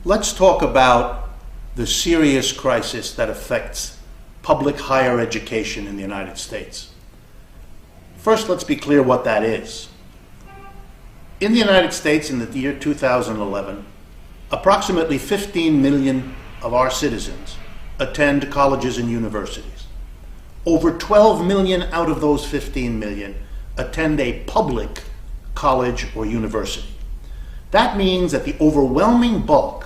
Let's talk about the serious crisis that affects public higher education in the United States. First, let's be clear what that is. In the United States in the year 2011, approximately 15 million of our citizens attend colleges and universities. Over 12 million out of those 15 million attend a public college or university. That means that the overwhelming bulk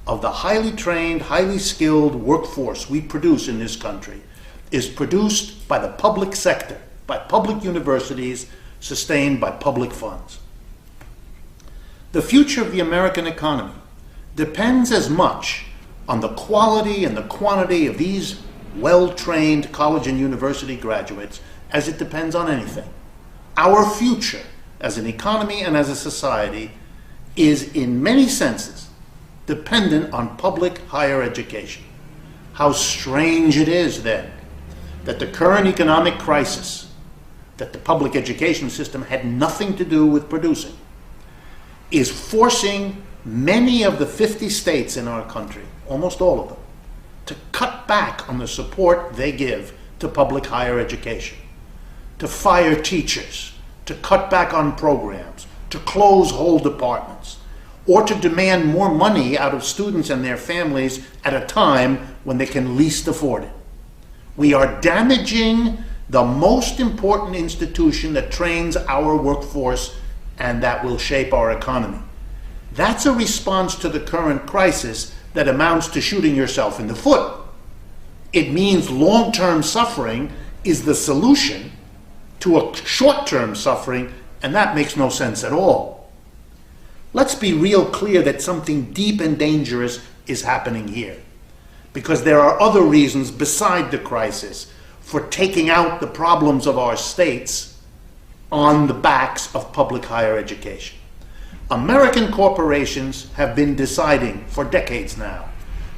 of the highly trained, highly skilled workforce we produce in this country is produced by the public sector, by public universities, sustained by public funds. The future of the American economy depends as much on the quality and the quantity of these well-trained college and university graduates as it depends on anything. Our future as an economy and as a society is in many senses dependent on public higher education. How strange it is then that the current economic crisis that the public education system had nothing to do with producing is forcing many of the 50 states in our country, almost all of them, to cut back on the support they give to public higher education, to fire teachers, to cut back on programs, to close whole departments, or to demand more money out of students and their families at a time when they can least afford it. We are damaging the most important institution that trains our workforce and that will shape our economy. That's a response to the current crisis that amounts to shooting yourself in the foot. It means long-term suffering is the solution to a short-term suffering, and that makes no sense at all. Let's be real clear that something deep and dangerous is happening here, because there are other reasons beside the crisis for taking out the problems of our states on the backs of public higher education. American corporations have been deciding for decades now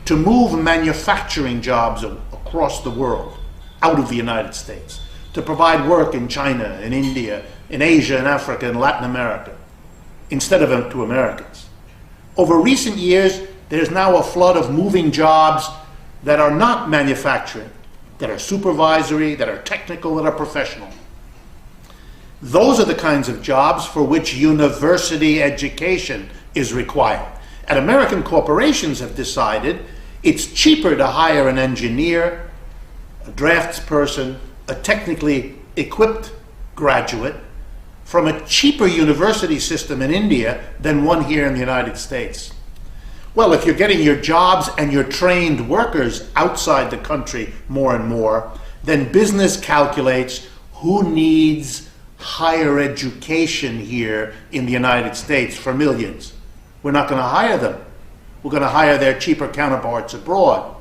to move manufacturing jobs across the world out of the United States, to provide work in China, in India, in Asia, in Africa, and Latin America, instead of to Americans. Over recent years, there's now a flood of moving jobs that are not manufacturing, that are supervisory, that are technical, that are professional. Those are the kinds of jobs for which university education is required. And American corporations have decided it's cheaper to hire an engineer, a draftsperson, a technically equipped graduate from a cheaper university system in India than one here in the United States. Well, if you're getting your jobs and your trained workers outside the country more and more, then business calculates who needs higher education here in the United States for millions. We're not going to hire them. We're going to hire their cheaper counterparts abroad.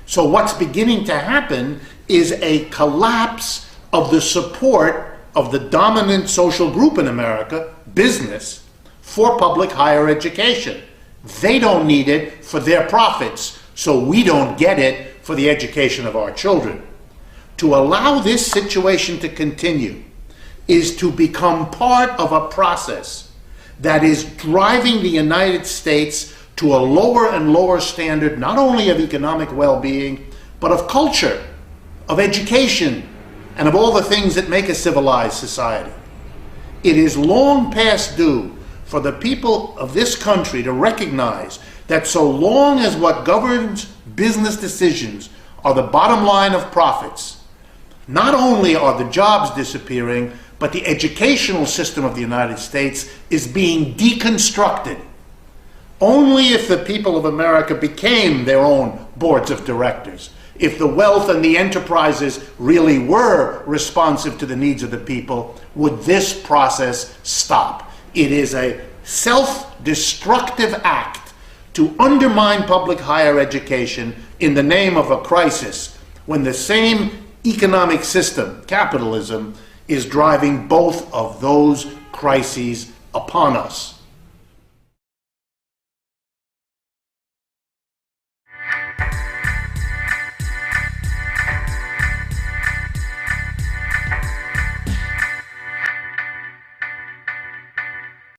So what's beginning to happen is a collapse of the support of the dominant social group in America, business, for public higher education. They don't need it for their profits, so we don't get it for the education of our children. To allow this situation to continue is to become part of a process that is driving the United States to a lower and lower standard, not only of economic well-being, but of culture, of education, and of all the things that make a civilized society. It is long past due for the people of this country to recognize that so long as what governs business decisions are the bottom line of profits, not only are the jobs disappearing, but the educational system of the United States is being deconstructed. Only if the people of America became their own boards of directors, if the wealth and the enterprises really were responsive to the needs of the people, would this process stop. It is a self-destructive act to undermine public higher education in the name of a crisis, when the same economic system, capitalism, is driving both of those crises upon us.